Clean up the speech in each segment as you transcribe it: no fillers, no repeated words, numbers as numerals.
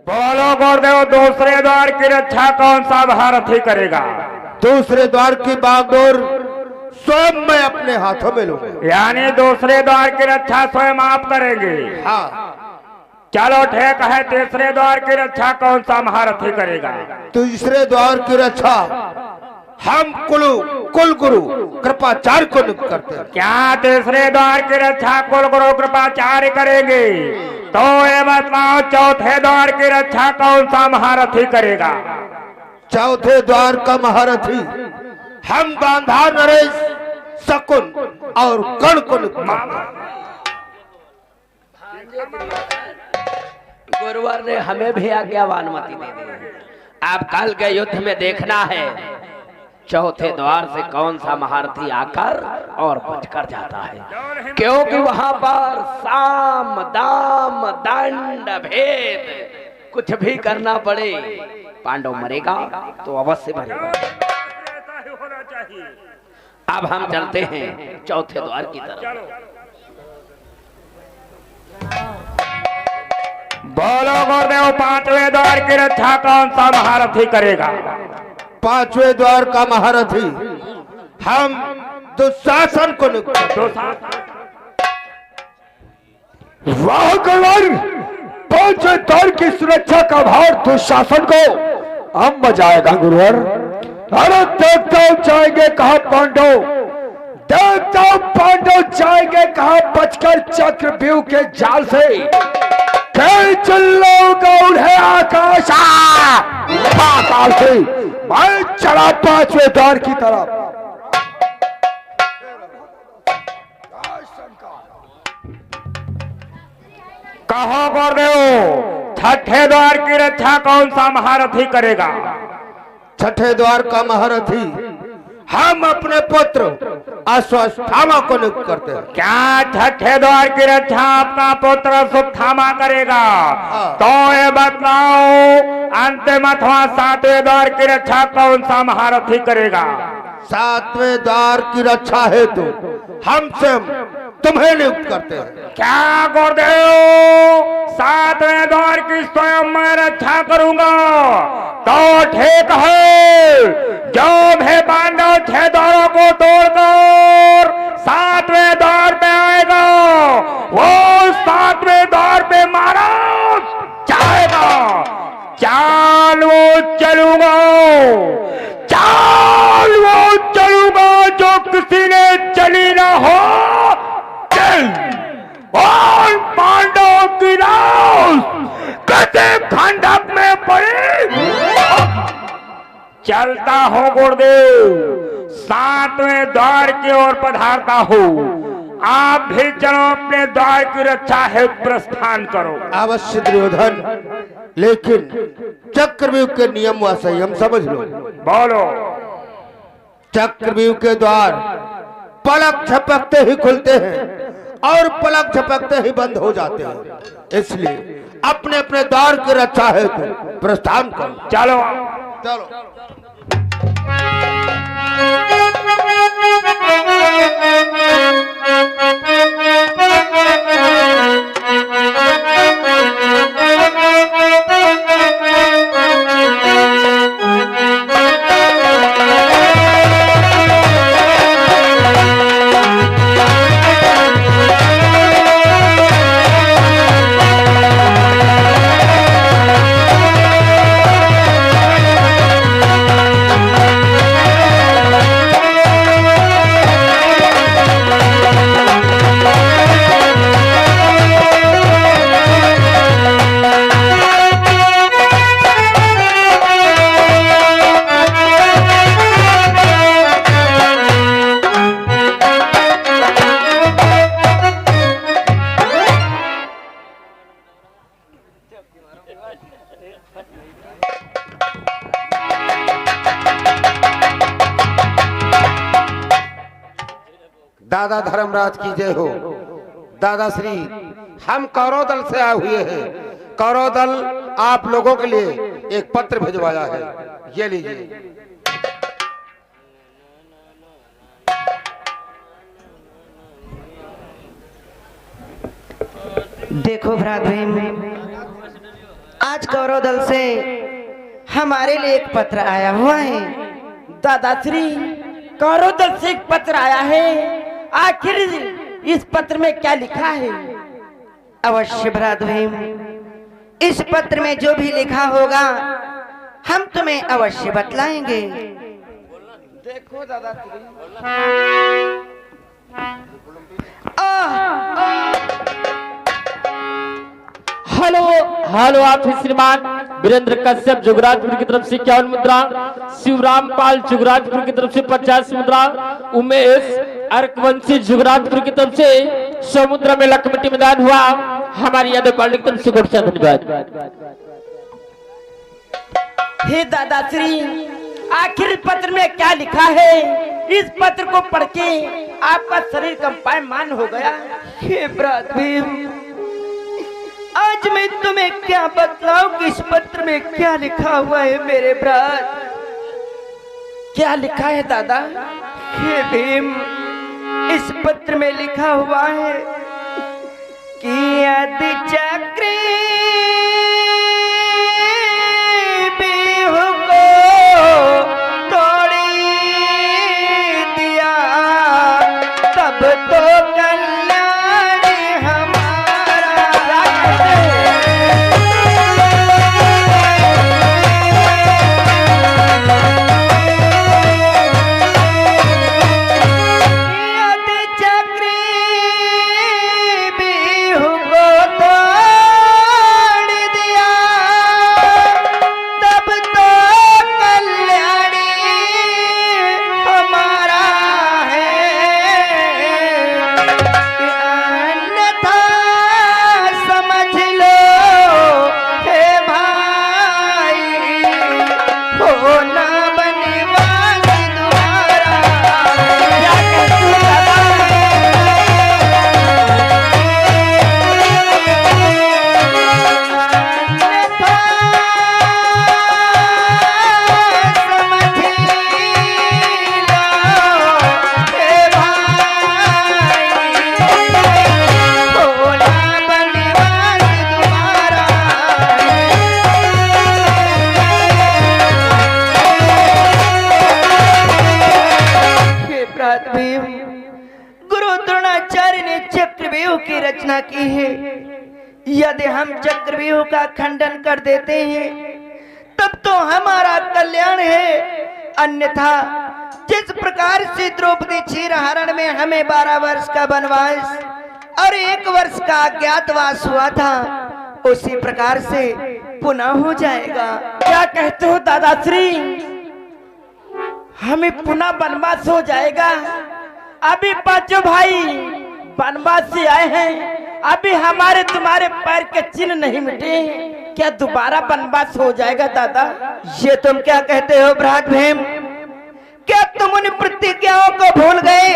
बोलो गुरुदेव, दूसरे द्वार की रक्षा कौन सा महारथी करेगा? दूसरे द्वार की बागडोर स्वयं मैं अपने हाथों में लूंगा। यानी दूसरे द्वार की रक्षा स्वयं आप करेंगे? हाँ। चलो ठीक है, तीसरे द्वार की रक्षा कौन सा महारथी करेगा? तीसरे द्वार की रक्षा हम कुल गुरु कृपाचार्य को नियुक्त करते हैं। क्या तीसरे द्वार की रक्षा कुल गुरु कृपाचार्य करेंगे? तो ये बताओ, चौथे द्वार की रक्षा कौन सा महारथी करेगा? चौथे द्वार का महारथी हम गांधार नरेश शकुन और कर्ण को नियुक्त करते हैं। गुरुवर ने हमें भी आज्ञावानुमति दे दी। आप कल के युद्ध में देखना है चौथे द्वार से कौन सा महारथी आकर और बचकर जाता है, क्योंकि वहां पर साम दाम दंड भेद कुछ भी करना पड़े, पांडव मरेगा तो अवश्य मरेगा। अब हम चलते हैं चौथे द्वार की तरफ। बोलो गुरुदेव, पांचवें द्वार की रक्षा कौन सा महारथी करेगा? पांचवें द्वार का महारथी हम दुशासन को नियुक्त करते हैं। वाह गुरुवर, पांचवें द्वार की सुरक्षा का भार दुशासन को हम बजाएगा गुरुवर। अरे देवताओं जाएंगे कहा पांडव, देवताओं पांडव जाएंगे कहा बचकर चक्रव्यूह के जाल से। चिल्लाऊंगा उन्हें आकाश से, मैं चला पांचवें द्वार की तरफ। कहो गुरुदेव, छठे द्वार की रक्षा कौन सा महारथी करेगा? छठे द्वार का महारथी हम अपने पुत्र अश्वत्थामा को नियुक्त करते हैं। क्या छठे द्वार की रक्षा आपका पुत्र अश्वत्थामा करेगा? तो ये बताओ, अंतिम अथवा सातवें द्वार की रक्षा कौन सा महारथी करेगा? सातवें द्वार की रक्षा हेतु हम स्वयं तुम्हें नियुक्त करते हैं। क्या गुरुदेव, सातवें द्वार की स्वयं मैं रक्षा करूंगा? तो ठीक है, जो भी पांडव छह द्वारों को तोड़कर सातवें द्वार पे आएगा, वो सातवें द्वार पे मारा जाएगा। चाल वो चलूंगा, चाल वो चलूंगा जो किसी ने चली ना हो। और पांडव की लाश किसी खंडक में पड़ी। चलता हो गुरुदेव, सातवें द्वार की ओर पधारता हो। आप भी चलो, अपने द्वार की रक्षा है प्रस्थान करो। अवश्य दुर्योधन, लेकिन चक्रव्यूह के नियम व संयम समझ लो। बोलो। चक्रव्यूह के द्वार पलक झपकते ही खुलते हैं और पलक झपकते ही बंद हो जाते हैं, इसलिए अपने अपने द्वार की रक्षा हेतु प्रस्थान करो। चलो चलो। दादा धर्मराज की जय हो। दादा श्री, हम कौरव दल से आए हुए हैं। कौरव दल आप लोगों के लिए एक पत्र भिजवाया है, ये लीजिए। देखो भ्रातृ, आज कौरव दल से हमारे लिए एक पत्र आया हुआ है। दादाश्री, कौरव दल से एक पत्र आया है, आखिर इस पत्र में क्या लिखा है? अवश्य भ्रात भीम, इस पत्र में जो भी लिखा होगा हम तुम्हें अवश्य बतलाएंगे। देखो दादाश्री, हेलो हेलो, आप ही श्रीमान वीरेंद्र कश्यप जुगराजपुर की तरफ से 51 मुद्रा, शिवराम पाल जुगराजपुर की तरफ से 50 मुद्रा, उमेश अर्कवंशी जुगराजपुर की तरफ से 100 मुद्रा में लकमटी मैदान हुआ। हमारी यादव पार्टी की तरफ से बहुत सा धन्यवाद। हे दादाश्री, आखिर इस पत्र में क्या लिखा है? इस पत्र को पढ़ के आपका शरीर कंपायमान हो गया। हे भ्रात भीम, आज मैं तुम्हें क्या बतलाऊं कि इस पत्र में क्या लिखा हुआ है मेरे भ्रात। क्या लिखा है दादा? हे भीम, इस पत्र में लिखा हुआ है कि यदि चक्री बिहू को तोड़ी दिया तब तो कल्याणी गुरु द्रोणाचार्य ने चक्रव्यूह की रचना की है। यदि हम चक्रव्यूह का खंडन कर देते हैं तब तो हमारा कल्याण है, अन्यथा जिस प्रकार से द्रौपदी क्षीरहरण में हमें 12 वर्ष का वनवास और 1 वर्ष का अज्ञातवास हुआ था, उसी प्रकार से पुनः हो जाएगा। क्या कहते हो दादाश्री? हमें पुनः वनवास हो जाएगा? अभी पांचों भाई वनवास से आए हैं, अभी हमारे तुम्हारे पैर के चिन्ह नहीं मिटे, क्या दोबारा वनवास हो जाएगा दादा? ये तुम क्या कहते हो भ्रात भीम? क्या तुम उन प्रतिज्ञाओं को भूल गए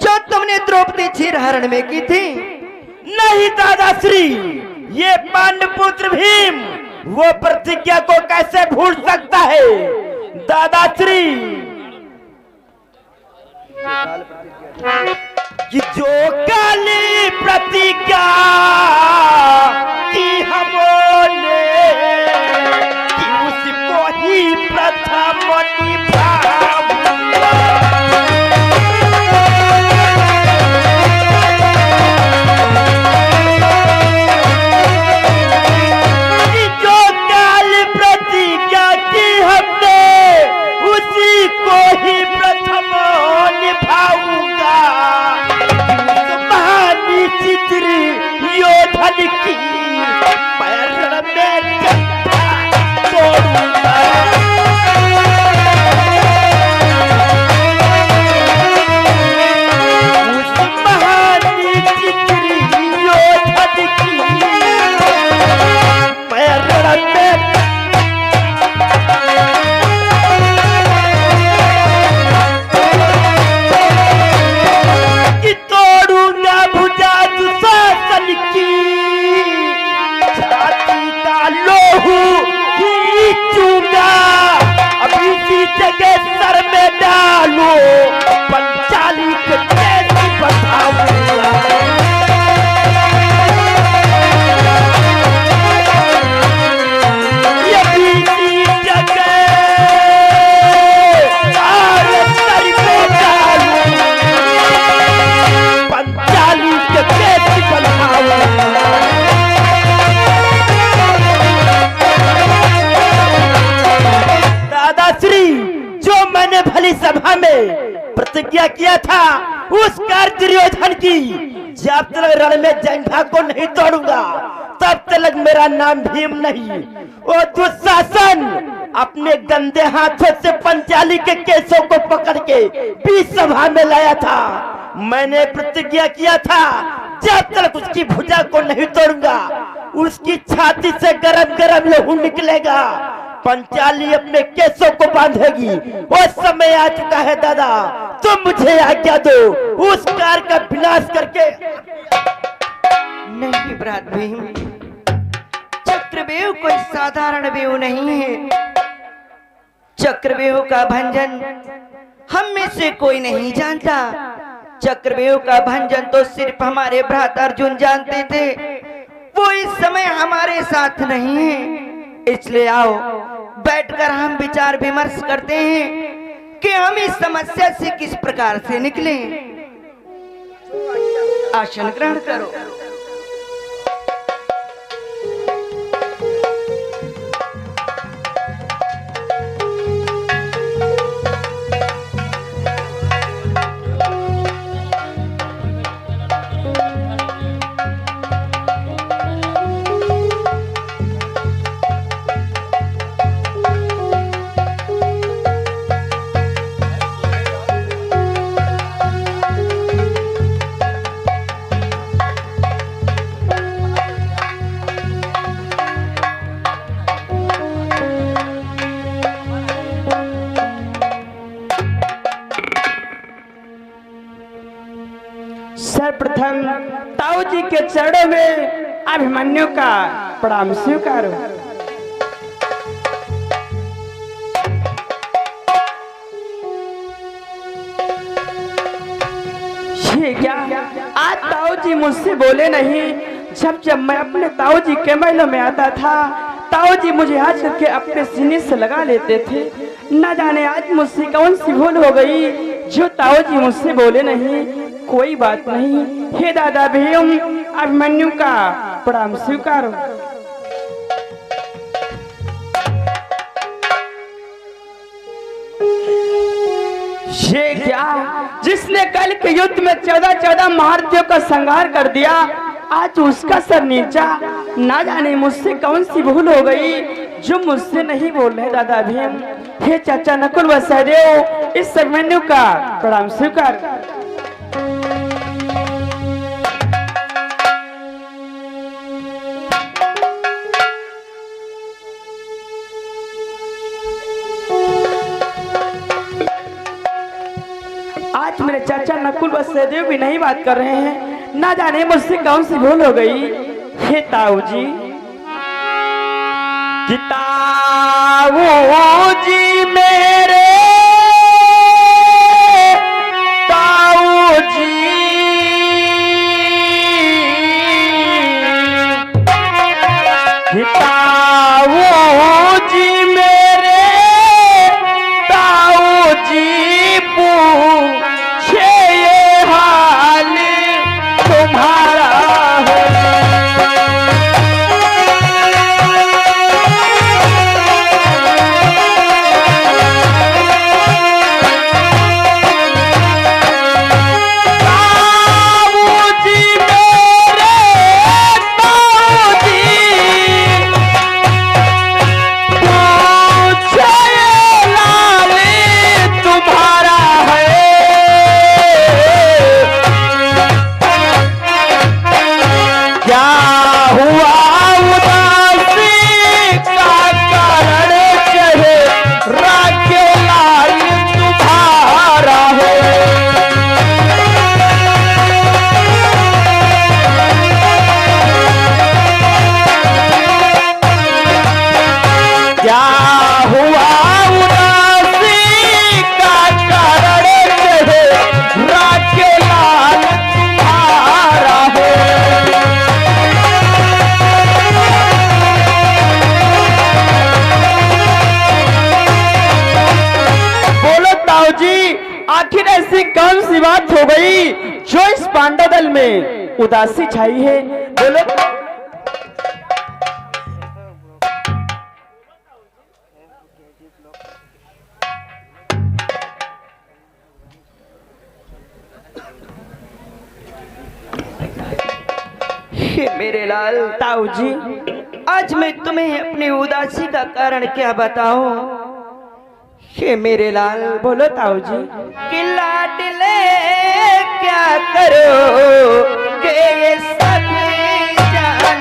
जो तुमने द्रौपदी क्षीरहरण में की थी? नहीं दादाश्री, ये पांडुपुत्र भीम वो प्रतिज्ञा को कैसे भूल सकता है? दादाश्री, कि जो काली प्रतिज्ञा की हमने कि उसको ही प्रथम निभाऊंगा। कि जो काली प्रतिज्ञा की हमने उसी को ही प्रथम निभाऊंगा। चित्र योधन की प्रतिज्ञा किया था उस कार दुर्योधन की, जब तक रण में जंघा को नहीं तोड़ूंगा तब तक मेरा नाम भीम नहीं। वो दुशासन अपने गंदे हाथों से पंचाली के केसों को पकड़ के बीच सभा में लाया था। मैंने प्रतिज्ञा किया था जब तक उसकी भुजा को नहीं तोड़ूंगा उसकी छाती से गरम गरम लहू निकलेगा, पंचाली अपने केसों को बांधेगी। वो समय आ चुका है दादा, तुम मुझे आज्ञा दो उस कार का विनाश करके। नहीं भ्रात भीम, चक्रव्यूह कोई साधारण व्यूह नहीं है। चक्रव्यूह का भंजन हम में से कोई नहीं जानता। चक्रव्यूह का भंजन तो सिर्फ हमारे भ्राता अर्जुन जानते थे, वो इस समय हमारे साथ नहीं है। इसलिए आओ बैठकर हम विचार विमर्श करते हैं कि हम इस समस्या से किस प्रकार से निकलें। आसन ग्रहण करो। सर्वप्रथम ताऊ जी के चरणों में अभिमन्यु का प्रणाम स्वीकारो। ये क्या आज ताऊ जी मुझसे बोले नहीं? जब मैं अपने ताऊ जी के महलों में आता था ताऊ जी मुझे आज करके अपने सीने से लगा लेते थे। न जाने आज मुझसे कौन सी भूल हो गई जो ताऊ जी मुझसे बोले नहीं। कोई बात नहीं, हे दादा भीम अभिमन्यु का प्रणाम स्वीकारो। ये क्या जिसने कल के युद्ध में 14 महारथियों का संहार कर दिया आज उसका सर नीचा। ना जाने मुझसे कौन सी भूल हो गई जो मुझसे नहीं बोल रहे दादा भीम। हे चाचा नकुल व सहदेव इस अभिमन्यु का प्रणाम स्वीकार। आज मेरे चाचा नकुल व सहदेव भी नहीं बात कर रहे हैं। ना जाने मुझसे कौन सी भूल हो गई। हे ताऊ जी, कि ताऊ जी मेरे ताऊ जी, कि ताऊ जी मेरे ताऊ जी पूछे ये हाल तुम्हारा है। आखिर ऐसी कौन सी बात हो गई जो इस पांडव दल में उदासी छाई है? बोलो। मेरे लाल। ताऊ जी आज मैं तुम्हें अपनी उदासी का कारण क्या बताऊं? हे मेरे लाल, बोलो ताऊ जी। कि लाडले क्या करोगे ये सब जान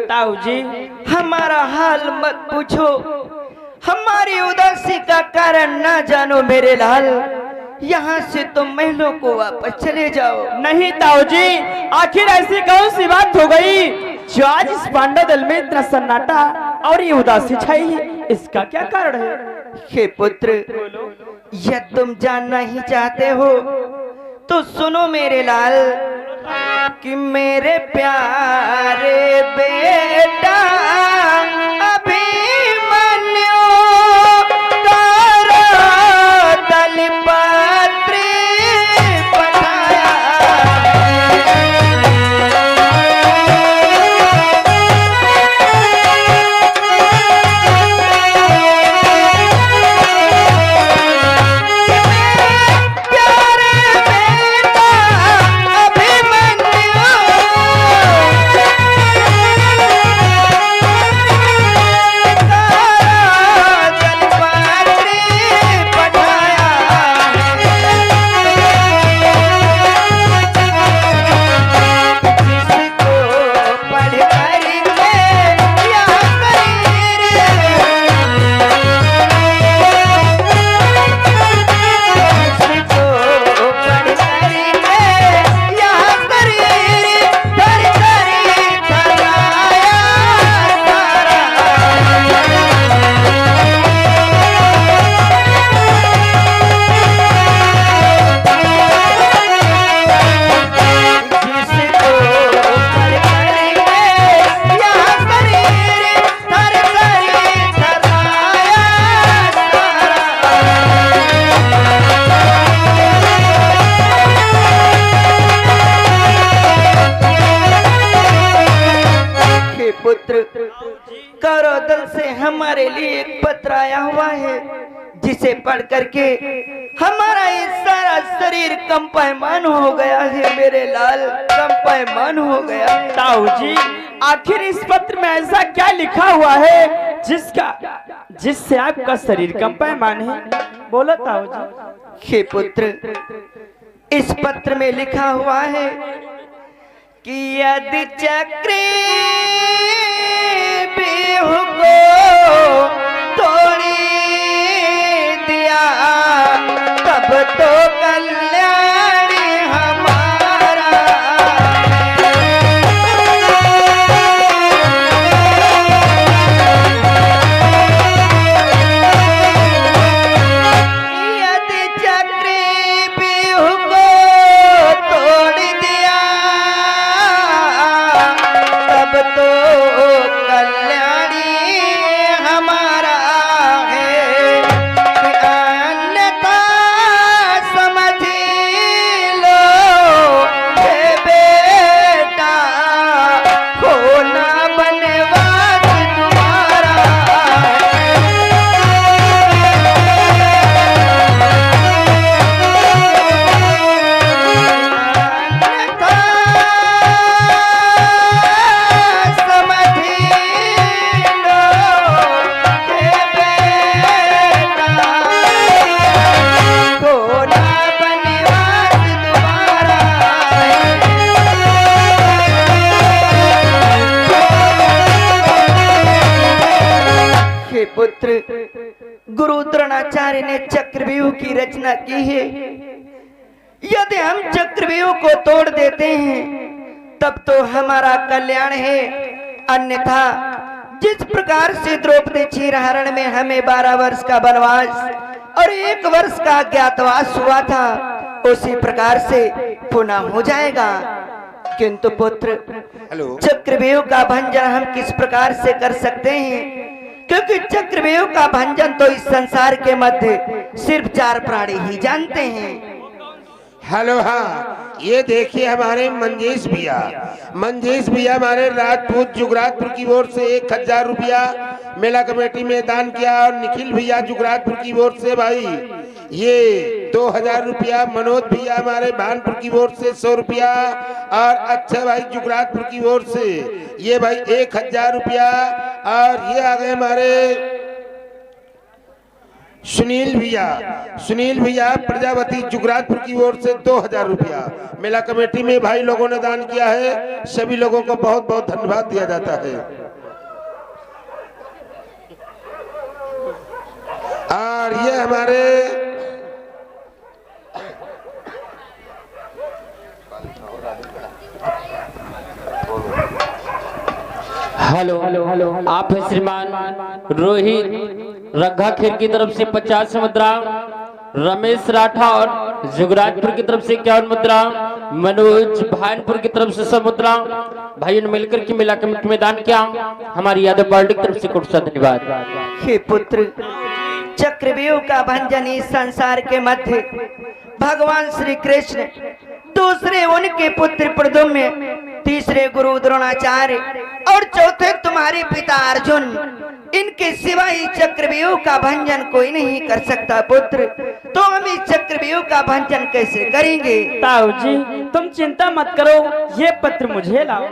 ताऊ जी हमारा हाल मत पूछो, हमारी उदासी का कारण ना जानो मेरे लाल। यहाँ से तुम महलों को वापस चले जाओ। नहीं ताऊ जी, आखिर ऐसी कौन सी बात हो गई जो आज इस पांडव दल में इतना सन्नाटा और ये उदासी छाई है? इसका क्या कारण है? हे पुत्र, यह तुम जानना ही चाहते हो तो सुनो मेरे लाल, कि मेरे प्यारे बेटा अभिमन्यु तारा दल पत्री पठाया। कौरव से हमारे लिए एक पत्र आया हुआ है, जिसे पढ़ करके हमारा ये सारा शरीर कंपायमान हो गया है मेरे लाल, कंपायमान हो गया। ताऊ जी आखिर इस पत्र में ऐसा क्या लिखा हुआ है जिससे आपका शरीर कंपायमान है? बोलो ताऊ जी। हे पुत्र, इस पत्र में लिखा हुआ है कि यदि चक्री बिहु को तोड़ी दिया तब तो कल्याणी हमारा। यदि चक्री बिहु को तोड़ दिया तब तो हे पुत्र, गुरु द्रोणाचार्य ने चक्रव्यूह की रचना की है। यदि हम चक्रव्यूह को तोड़ देते हैं तब तो हमारा कल्याण है, अन्यथा जिस प्रकार से द्रौपदी क्षीरहरण में हमें 12 वर्ष का वनवास और 1 वर्ष का अज्ञातवास हुआ था, उसी प्रकार से पुनः हो जाएगा। किंतु पुत्र, चक्रव्यूह का भंजन हम किस प्रकार से कर सकते हैं? क्योंकि चक्रव्यूह का भंजन तो इस संसार के मध्य सिर्फ 4 प्राणी ही जानते हैं। हेलो, हाँ, ये देखिए हमारे मंजेश भैया हमारे राजपूत जुगराजपुर की ओर से 1000 रुपया मेला कमेटी में दान किया, और निखिल भैया जुगराजपुर की ओर से भाई ये 2000 रुपया, मनोज भैया हमारे भानपुर की ओर से 100 रुपया, और अच्छा भाई जुगराजपुर की ओर से ये भाई 1000 रुपया, और ये आ गए हमारे सुनील भैया प्रजापति जुगराजपुर की ओर से 2000 रुपया मेला कमेटी में भाई लोगों ने दान किया है। सभी लोगों को बहुत बहुत धन्यवाद दिया जाता है। और ये हमारे हेलो, आप श्रीमान रोहित रग्घाखेर की तरफ से 50 मुद्रा, रमेश राठौर जुगराजपुर की तरफ से 51 मुद्रा, मनोज भानपुर की तरफ से 100 मुद्रा भाइयों ने मिलकर के मेला कमेटी में दान किया। हमारी यादव पार्टी की तरफ से कुछ धन्यवाद। हे पुत्र, चक्रव्यूह का भंजन इस संसार के मध्य भगवान श्री कृष्ण, दूसरे उनके पुत्र प्रद्युम्न, तीसरे गुरु द्रोणाचार्य और चौथे तुम्हारे पिता अर्जुन, इनके सिवा ही चक्रव्यूह का भंजन कोई नहीं कर सकता। पुत्र, तो हम इस चक्रव्यूह का भंजन कैसे करेंगे? ताऊ जी, तुम चिंता मत करो, ये पत्र मुझे लाओ।